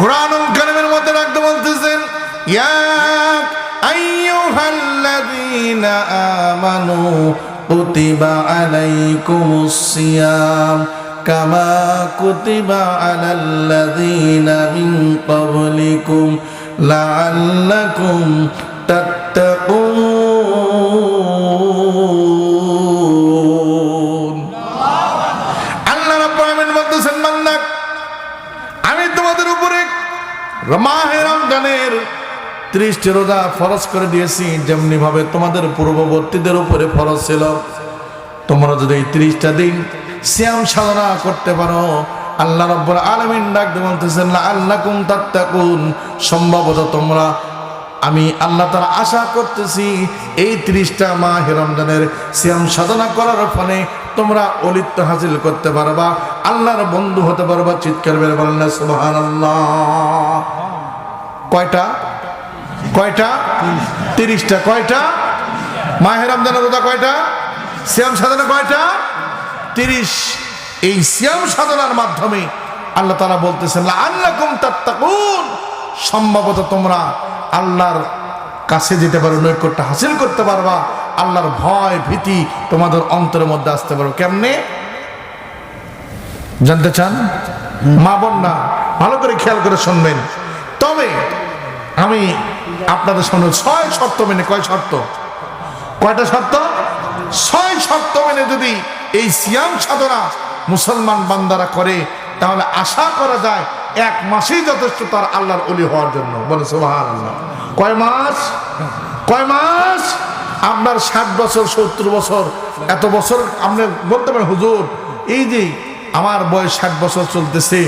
কুরআনুল কারীমের মধ্যে রাখতে বলতেছেন, ইয়া আইয়ুহাল্লাযীনা আমানু কুতিবা আলাইকুমুস সিয়াম কামা কুতিবা আলাল্লাযীনা মিন ক্বাবলিকুম লাআল্লাকুম তাত্তাকুন। আল্লাহ রাব্বুল আলামিন বলতেছেন, বান্দা আমি তোমাদের উপরে মাহে রমজানের 30টি রোজা ফরজ করে দিয়েছি, যেমনি ভাবে তোমাদের পূর্ববর্তীদের উপরে ফরজ ছিল। তোমরা যদি এই 30টা দিন সিয়াম সাধনা করতে পারো, আল্লাহ রাব্বুল আলামিন ডাক দিয়ে বলতেছেন, লাআল্লাকুম তাত্তাকুন, সম্ভবত তোমরা, আমি আল্লাহ তাআলা আশা করতেছি এই 30টা মাহে রমজানের সিয়াম সাধনা করার ফলে তোমরা ওলিত্ব হাসিল করতে পারবা, আল্লাহর বন্ধু হতে পারবা। চিৎকার করে বলেন না সুবহানাল্লাহ। কয়টা? 30টা। কয়টা মাহে রমজানের রোজা? কয়টা সিয়াম সাধনা? কয়টা? 30। এই সিয়াম সাধনার মাধ্যমে আল্লাহ তাআলা বলতেছেন, লাআল্লাকুম তাত্তাকুন, সম্ভবত তোমরা আল্লাহর কাছে যেতে পারো, নৈকট্য হাসিল করতে পারবা, আল্লাহর ভয় ভীতি তোমাদের অন্তরের মধ্যে আসতে পারো। কেমনে জানতে চান? মা বোন না, ভালো করে খেয়াল করে শুনবেন। তবে আমি আপনাদের সামনে 6 শর্ত মেনে, কয়টা শর্ত? 6 শর্ত মেনে যদি এই সিয়াম সাধনা মুসলমান বান্দারা করে, তাহলে আশা করা যায় 1 মাসেই যথেষ্ট তার আল্লাহর ওলি হওয়ার জন্য। বলে সুবহানাল্লাহ। কয় মাস? আপনার 60 বছর 70 বছর, এত বছর আপনি বলতে পারেন, হুজুর এই যে আমার বয়স 60 বছর চলতেছে,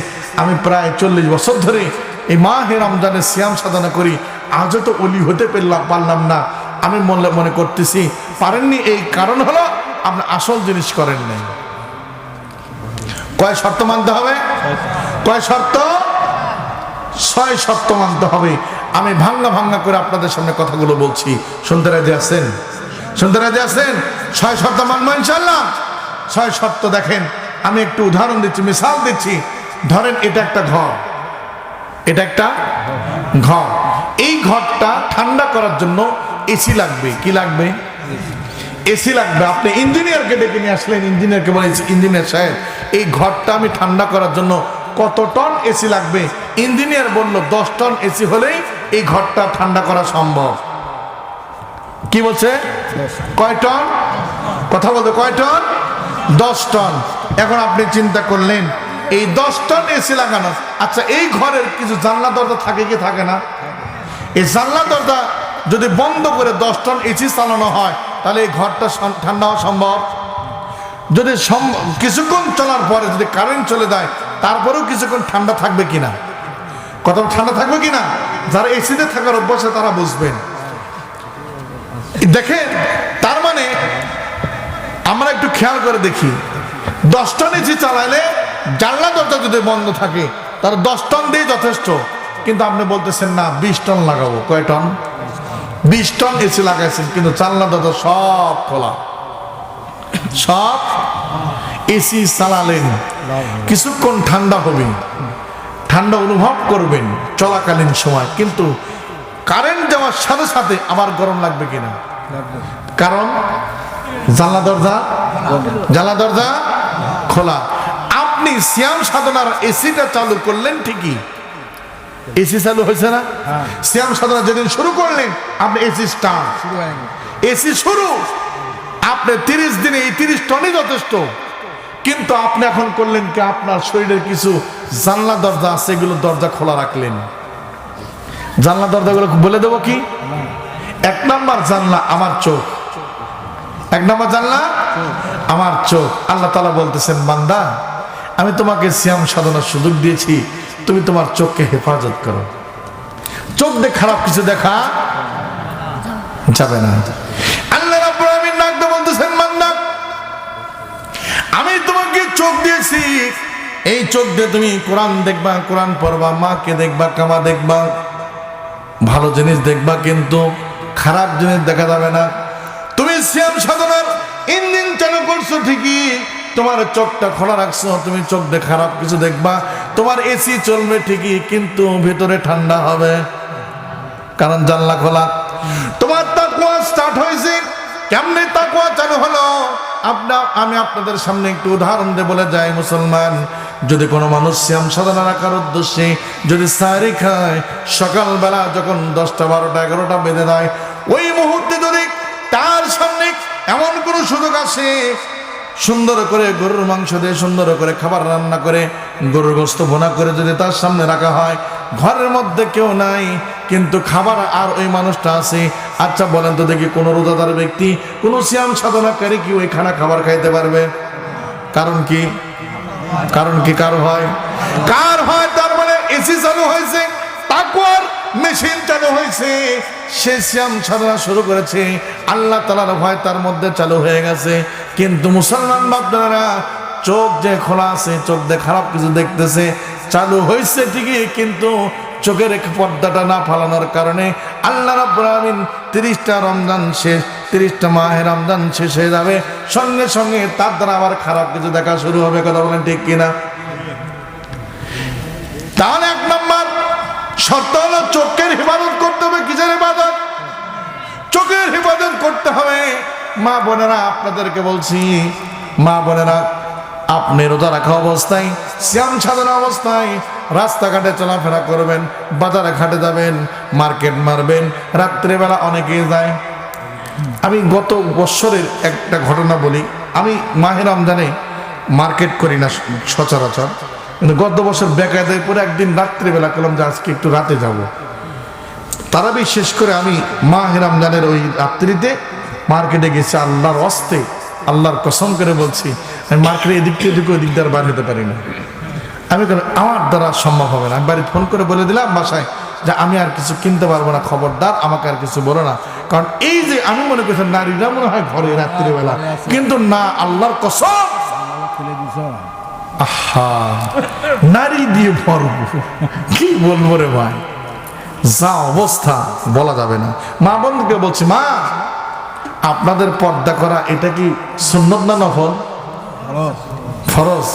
আমি প্রায় 40 বছর ধরে এই মাহে রমজানের সিয়াম সাধনা করি, আজও তো ওলি হতে পারলাম না। আমি মনে করতেছি পারেননি, এই কারণ হলো আপনি আসল জিনিস করেন নাই। কয় শর্ত মানতে হবে? 6 শর্ত মানতে হবে। আমি ভাঙ্গা করে আপনাদের সামনে কথাগুলো বলছি, শুনতে রাজি আছেন? 6 শর্ত মানবো ইনশাআল্লাহ। 6 শর্ত দেখেন, আমি একটু উদাহরণ দিচ্ছি, মিসাল দিচ্ছি। ধরেন এটা একটা ঘর, এই ঘরটা ঠান্ডা করার জন্য এসি লাগবে। কি লাগবে? এসি লাগবে। আপনি ইঞ্জিনিয়ারকে ডেকে নিয়ে আসলেন, ইঞ্জিনিয়ারকে বলে, ইঞ্জিনিয়ার সাহেব এই ঘরটা আমি ঠান্ডা করার জন্য কত টন এসি লাগবে? ইঞ্জিনিয়ার বলল 10 টন এসি হলেই এই ঘরটা ঠান্ডা করা সম্ভব। কি বলছে? কয় টন? কথা বলতে, কয় টন? 10 টন। এখন আপনি চিন্তা করলেন এই 10 টন এসি লাগানো, আচ্ছা এই ঘরের কিছু জানলা দরজা থাকে কি থাকে না? এই জানলা দরজা যদি বন্ধ করে 10 টন এসি চালানো হয়, তাহলে এই ঘরটা ঠান্ডা হওয়া সম্ভব? যদি কিছুক্ষণ চলার পরে যদি কারেন্ট চলে যায়, তারপরেও কিছুক্ষণ ঠান্ডা থাকবে কিনা? কত ঠান্ডা থাকবে কিনা? যারা এসিতে থাকার অভ্যাসে তারা বুঝবেন। দেখেন, তার মানে আমরা একটু খেয়াল করে দেখি, 10 টন এসি চালাইলে জানলা দরজা যদি বন্ধ থাকে, তার 10 টন দিয়ে যথেষ্ট। কিন্তু আপনি বলতেছেন না 20 টন লাগাবো। কয় টন? 20 টন এসি লাগাইছেন, কিন্তু জানলা দরজা সব খোলা, সব এসি চালালেন, কিছুক্ষণ ঠান্ডা হবে, ঠান্ডা অনুভব করবেন চলাকালীন সময়, কিন্তু কারেন্ট যাওয়ার সাথে সাথে আবার গরম লাগবে কিনা? কারণ জানলা দরজা খোলা। আপনি সিয়াম সাধনার এসিটা চালু করলেন ঠিকই, এসি চালু হয়েছে না? সিয়াম সাধনা যেদিন শুরু করলেন আপনি এসি স্টার্ট, এসি শুরু। আপনি 30 দিনে এই 30 টনই যথেষ্ট। কিন্তু আপনি এখন করলেন কি, আপনার শরীরের কিছু জানলা দরজা আছে, এগুলো দরজা খোলা রাখলেন। জানলা দরজাগুলো বলে দেবো কি? 1 নাম্বার জানলা আমার চোখ। 1 নাম্বার জানলা আমার চোখ। আল্লাহ তাআলা বলতেছেন, বান্দা আমি তোমাকে সিয়াম সাধনার সুযোগ দিয়েছি, তুমি তোমার চোখকে হেফাজত করো। চোখ দিয়ে খারাপ কিছু দেখা যাবে না। আল্লাহ রাব্বুল আলামিন নাকদে বলতেছেন, বান্দা আমি তোমাকে চোখ দিয়েছি, এই চোখ দিয়ে তুমি কোরআন দেখবা, কোরআন পড়বা, মাকে দেখবা, কামা দেখবা, ভালো জিনিস দেখবা, কিন্তু খারাপ জিনিস দেখা যাবে না। তুমি সিয়াম সাধনার ইঞ্জিন চালু করছো ঠিকই, তোমার চোখটা খোলা রাখছো, তুমি চোখ দিয়ে খারাপ কিছু দেখবা। তোমার এসি চলবে ঠিকই, কিন্তু ভিতরে ঠান্ডা হবে, কারণ জানলা খোলা। তোমার তাকওয়া স্টার্ট হয়েছে, কেমনে তাকওয়া চালু হলো? আমি আপনাদের সামনে একটু উদাহরণ দিয়ে বলে যাই। মুসলমান, যদি কোনো মানুষ সিয়াম সাধনা রাখার উদ্দেশ্যে যদি সাহরি খায়, সকালবেলা যখন 10টা 12টা 11টা বেজে যায়, ওই মুহূর্তে যদি তার সামনে এমন কোনো সুযোগ আসে, সুন্দর করে গরুর মাংস দিয়ে সুন্দর করে খাবার রান্না করে গরুর গোস্ত ভুনা করে যদি তার সামনে রাখা হয়, ঘরের মধ্যে কেউ নাই কিন্তু খাবার আর ওই মানুষটা আছে, আচ্ছা বলেন তো দেখি, কোনো রোজাদার ব্যক্তি, কোনো সিয়াম সাধনাকারী কি ওই খানা খাবার খাইতে পারবে? কারণ কি? কারণ কি? কার হয়? কার হয়? তার মানে এসি চালু হয়েছে, তাকওয়ার মেশিন চালু হয়েছে, সে সিয়াম সাধনা শুরু করেছে, আল্লাহ তাআলার ভয় তার মধ্যে চালু হয়ে গেছে। কিন্তু মুসলমান বাপদারা, চোখ যে খোলা আছে, চোখ দিয়ে খারাপ কিছু দেখতেছে, চালু হয়েছে ঠিকই, কিন্তু চোখের পর্দাটা না ফালানোর কারণে আল্লাহ রাব্বুল আলামিন 30টা রমজান শেষ, 30টা মাহে রমজান শেষ হয়ে যাবে, সঙ্গে সঙ্গে তার দ্বারা আবার খারাপ কিছু দেখা শুরু হবে। কথা বলেন ঠিক কিনা? তাহলে 1 নম্বর শর্ত হলো চোখের হেফাজত করতে হবে। কিসের হেফাজত? চোখের হেফাজত করতে হবে। মা বোনেরা, আপনাদেরকে বলছি, মা বোনেরা, আপনি রোজা রাখা অবস্থায়, সিয়াম সাধনা অবস্থায় রাস্তাঘাটে চলাফেরা করবেন, বাজারে ঘাটে যাবেন, মার্কেট মারবেন, রাত্রেবেলা অনেকেই যায়। আমি গত বছরের একটা ঘটনা বলি। আমি মাহে রমজানে মার্কেট করি না সচরাচর, কিন্তু গত বছর বেকায়দায় পরে একদিন রাত্রিবেলা করলাম যে আজকে একটু রাতে যাব। তারাবি শেষ করে আমি মাহে রমজানের ওই রাত্রিতে মার্কেটে গেছি। আল্লাহর হস্তে, আল্লাহর কসম করে বলছি, আমি মার্কেটে এদিক থেকে ওই দিক দিয়ে বার হতে পারি না। আমি আমার দ্বারা সম্ভব হবে না। আমি বাড়ি ফোন করে বলে দিলাম বাসায় যে আমি আর কিছু কিনতে পারবো না, খবরদার আমাকে আর কিছু বলো না। কারণ এই যে আমি মনে করছি নারীরা মনে হয় ঘরে রাত্রিবেলা, কিন্তু না, আল্লাহর কসম, আহা, নারী দিয়ে ভরবো, কি বলবো রে ভাই, যা অবস্থা বলা যাবে না। মা বোনকে বলছি, মা, আপনাদের পর্দা করা এটা কি সুন্নত না নফল? ফরজ।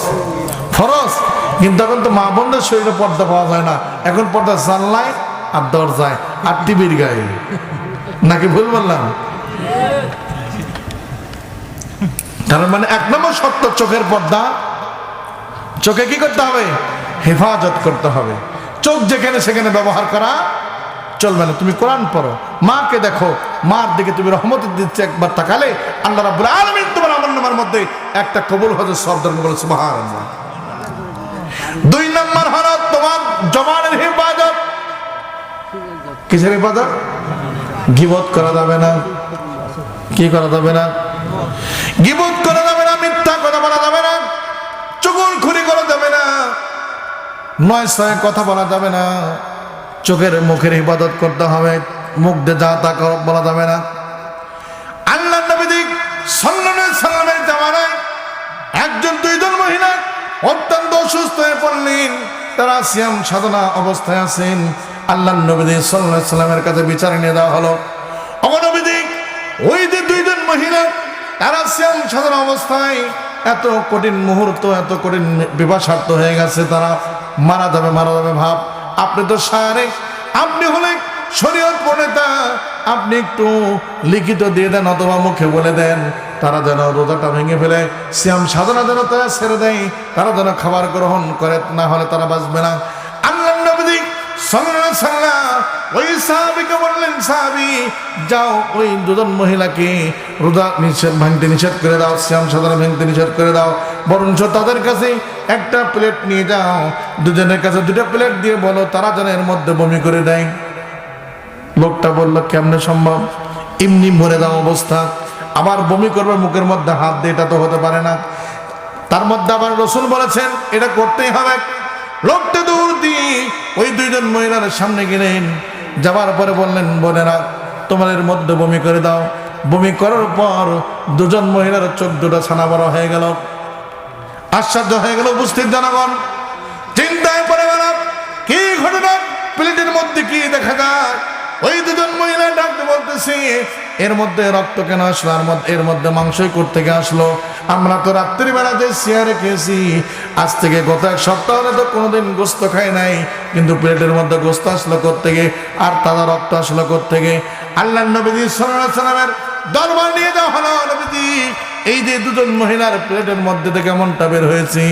ফরজ। কিন্তু এখন তো মা বোনদের শরীরে পর্দা পাওয়া যায় না, এখন পর্দা জানলায় আর দরজায় আর টিভির গায়ে, নাকি ভুল বললাম? তার মানে 1 নম্বর শর্ত চোখের পর্দা। চোখে কি করতে হবে? হেফাজত করতে হবে। চোখ যেখানে সেখানে ব্যবহার করা চলবে না। তুমি কোরআন পড়ো, মাকে দেখো, মার দিকে তুমি রহমতের দিচ্ছে একবার তাকালে আল্লাহ রাব্বুল আলামিন তোমার আমলনামার মধ্যে একটা কবুল হজের শব্দ বলে সুবহানাল্লাহ। 2 নম্বর হলো তোমার জবানের হেফাজত। কিসের হেফাজত? গীবত করা যাবে না। কি করা যাবে না? গীবত করা যাবে না, মিথ্যা কথা বলা যাবে না, চুগলখড়ি করা যাবে না, নয় ছয় কথা বলা যাবে না। চোখের মুখের ইবাদত করতে হবে, মুখ দিয়ে যা তা বলা যাবে না। আল্লাহর নবী সাল্লাল্লাহু আলাইহি সাল্লামের জামানায় একজন 2জন মহিলা অত্যন্ত অসুস্থ হয়ে পড়লেন। তারা সিয়াম সাধনা অবস্থায় আছেন। আল্লাহর নবী সাল্লাল্লাহু আলাইহি সাল্লামের কাছে বিচারে নিয়ে দেওয়া হলো। ওগো নবী, ওই যে 2জন মহিলা, তারা সিয়াম সাধনা অবস্থায় এত কঠিন মুহূর্ত, এত কঠিন বিবাসার্থ হয়ে গেছে, তারা মারা যাবে মারা যাবে ভাব। আপনি তো সারে, আপনি হলে শরীয়ত প্রণেতা, আপনি একটু লিখিত দিয়ে দেন অথবা মুখে বলে দেন, তারা যেন রোজাটা ভেঙে ফেলে, সিয়াম সাধনা যেন তারা ছেড়ে দেয়, তারা যেন খাবার গ্রহণ করে, না হলে তারা বাঁচবে না। আল্লাহর নবী সাল্লাল্লাহু আলাইহি সাল্লাম ওই সাহাবীকে বললেন, সাহাবী যাও, ওই 2জন মহিলাকে রোজা ভাঙতে নিষেধ করে দাও, সিয়াম সাধনা ভাঙতে নিষেধ করে দাও, বরঞ্চ তাদের কাছে একটা প্লেট নিয়ে যাও, 2জনের কাছে 2টা প্লেট দিয়ে বলো তারা যেন এর মধ্যে বমি করে দেয়। লোকটা বললো, কেমনে সম্ভব? এমনি মরে যাওয়া অবস্থা, আবার বমি করবে মুখের মধ্যে হাত দিয়ে, এটা তো হতে পারে না। তার মধ্যে আবার রাসূল বলেছেন এটা করতেই হবে। লোকটা দৌড় দিয়ে ওই 2জন মহিলার সামনে গেলেন, যাওয়ার পরে বললেন, বোনেরা তোমার এর মধ্যে বমি করে দাও। বমি করার পর 2জন মহিলার চোখ দুটো ছানা বড় হয়ে গেল। আশ্চর্য হয়ে গেল উপস্থিত জনগণ, চিন্তায় পড়ে গেল, কি ঘটনা, প্লেটের মধ্যে কি দেখা যায়? ওই 2জন মহিলা ডাকতে বলতেছে, এর মধ্যে রক্ত কেন আসলো, এর মধ্যে মাংসই করতে আসলো? আমরা তো রাত্রিবেলা যে চেয়ারে খেয়েছি, আজ থেকে গত এক সপ্তাহ হলে তো কোনোদিন গোস্ত খাই নাই, কিন্তু প্লেটের মধ্যে গোস্ত আসলো কোত্থেকে, আর তাজা রক্ত আসলো কোত্থেকে? আল্লাহ নবীজি সাল্লাল্লাহু আলাইহি ওয়াসাল্লামের দরবার নিয়ে যাওয়া হলো। নবীজি, এই যে দুজন মহিলার প্লেটের মধ্যে থেকে এমনটা বের হয়েছে,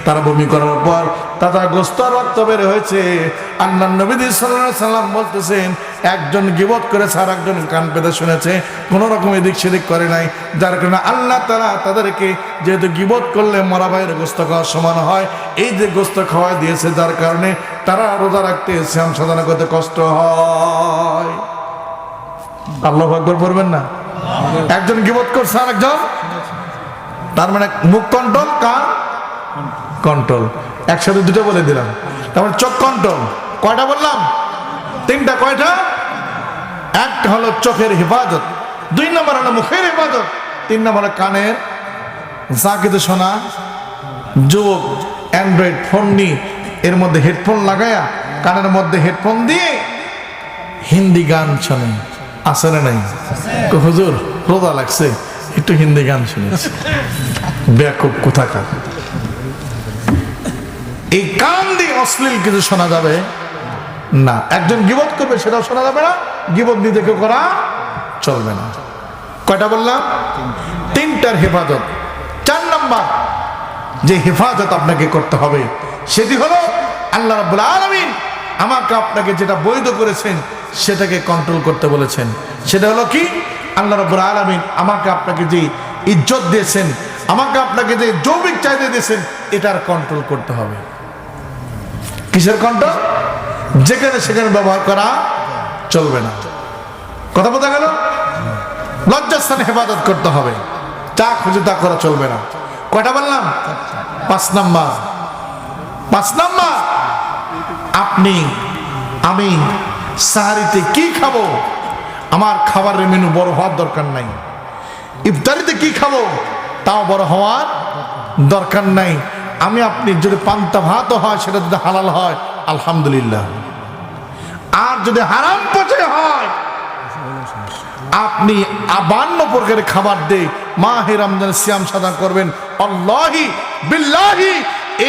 তারা বমি করার পর তাজা গোস্ত রক্ত বের হয়েছে। আল্লাহ নবীজি সাল্লাল্লাহু আলাইহি ওয়াসাল্লাম বলতেছেন, একজন গীবত করেছে আর একজন কান পেতে শুনেছে, কোনো রকম এদিক সেদিক করে নাই, যার কারণে আল্লাহ তাআলা তাদেরকে, যেহেতু গীবত করলে মরা ভাইয়ের গোস্ত খাওয়ার সমান হয়, এই যে গোস্ত খাওয়া দিয়েছে, যার কারণে তারা রোজা রাখতে, সিয়াম সাধনা করতে কষ্ট হয়। আল্লাহু আকবার পড়বেন না? একজন গীবত করছে আর একজন, তার মানে মুখ কন্ট্রোল, কান কন্ট্রোল, একসাথে দুটো বলে দিলাম। তারপরে চোখ কন্ট্রোল, কয়টা বললাম? তিনটা। কয়টা? একটা হলো চোখের হেফাজত, 2 নম্বর হলো মুখের হেফাজত, 3 নম্বর কানের, যা কিছু শোনা। যুবক অ্যান্ড্রয়েড ফোন নিয়ে এর মধ্যে হেডফোন লাগায়া কানের মধ্যে হেডফোন দিয়ে হিন্দি গান শোনে, আছে না নাই? হুজুর রোজা লাগছে, একটু হিন্দি গান শুনেছি, ব্যাকুব কোথাকার। এই কান দিয়ে অশ্লীল কিছু শোনা যাবে না। একজন গীবত করবে, সেটাও শোনা যাবে না, গীবত নিজে কেউ করা চলবে না। কয়টা বললাম? 3টার হেফাজত। 4 নম্বর যে হেফাজত আপনাকে করতে হবে, সেটি হলো আল্লাহ রাব্বুল আলামিন আমাকে আপনাকে যেটা বৈধ করেছেন সেটাকে কন্ট্রোল করতে বলেছেন। সেটা হলো কি? আল্লাহ রাব্বুল আলামিন আমাকে আপনাকে যে ইজ্জত দিয়েছেন, আমাকে আপনাকে যে যৌবিক চাহিদা দিয়েছেন, এটার কন্ট্রোল করতে হবে। কিসের কন্ট্রোল? যেখানে সেখানে ব্যবহার করা চলবে না। কথা বোঝা গেল? লজ্জাস্থানে হেফাজত করতে হবে, যা খুঁজে তা করা চলবে না। কয়টা বললাম? 5 নাম্বার। 5 নাম্বার, আপনি আমি সাহারিতে কি খাবো, আমার খাবারের মেনু বড় হওয়ার দরকার নাই। ইফতারিতে কি খাবো, তাও বড় হওয়ার দরকার নাই। আমি আপনি যদি পান্তা ভাতও হয়, সেটা যদি হালাল হয় আলহামদুলিল্লাহ, আর যদি হারাম পচে হয়, আপনি 52 প্রকারের খাবার দিয়ে মাহে রমজানের সিয়াম সাধনা করবেন। আল্লাহি বিল্লাহি,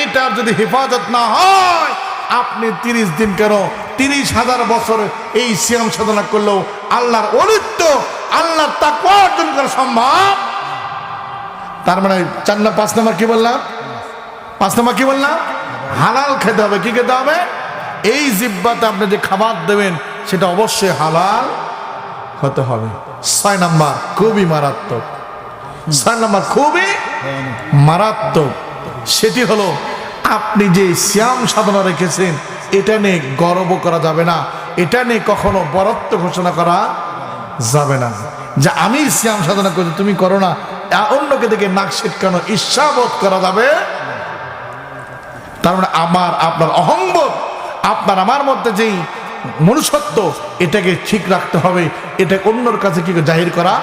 এটার যদি হেফাজত না হয়, আপনি 30 দিন কেন 30,000 বছর এই সিয়াম সাধনা করলেও আল্লাহর অলিত্ব, আল্লাহর তাকওয়া অর্জন করা সম্ভব। তার মানে 5 নম্বর কি বললাম? 5 নম্বর কি বললাম? হালাল খেতে হবে। কি খেতে হবে? এই জিহ্বাতে আপনি যে খাবার দেবেন সেটা অবশ্যই হালাল হতে হবে। 6 নম্বর খুবই মারাত্মক। 6 নম্বর খুবই মারাত্মক, সেটি হলো আপনি যে সিয়াম সাধনা রেখেছেন, এটা নিয়ে গর্ব করা যাবে না, এটা নিয়ে কখনো বরত্ব ঘোষণা করা যাবে না যে আমি সিয়াম সাধনা করছি তুমি করো না, অন্যকে দেখে নাক ছিটকানো, ঈর্ষাবোধ করা যাবে। তার মানে আমার আপনার অহংবোধ, আপনার আমার মধ্যে যেই মনুষ্যত্ব, এটাকে ঠিক রাখতে হবে, এটা অন্যর কাছে কি জাহির করা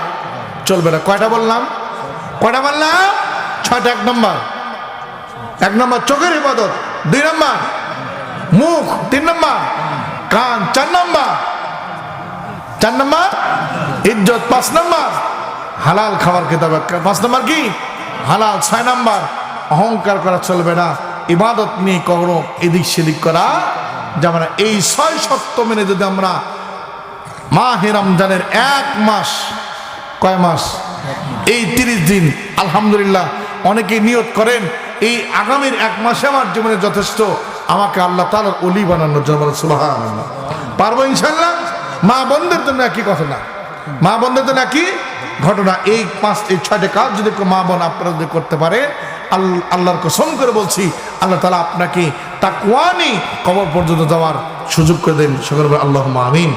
চলবে না। কয়টা বললাম? কয়টা বললাম? 6টা। 1 নম্বর চোখের ইবাদত, 2 নম্বর মুখ, 3 নম্বর কান, 4 নম্বর ইজ্জত, 5 নম্বর হালাল খাবার খেতে হবে। 5 নম্বর কি? হালাল। 6 নম্বর অহংকার করা চলবে না, ইবাদত নিয়ে কখনো এদিক সেদিক করা যাবে না। এই 6 শর্ত মেনে যদি আমরা মাহে রমজানের 1 মাস, কয় মাস? এই 30 দিন, আলহামদুলিল্লাহ অনেকেই নিয়ত করেন এই আগামীর 1 মাসে আমার জীবনে যথেষ্ট, আমাকে আল্লাহ তাআলার ওলি বানানোর জন্য। সুবহানাল্লাহ, পারবো ইনশাআল্লাহ। মা বোনদের জন্য একই ঘটনা, মা বোনদের জন্য একই ঘটনা। এই 6টা কাজ যদি মা বোন আপনারা যদি করতে পারে, আল্লাহর কসম করে বলছি, আল্লাহ তাআলা আপনাকে তাকওয়া নিয়ে কবর পর্যন্ত যাওয়ার সুযোগ করে দেন। সকলে আল্লাহুম্মা আমিন।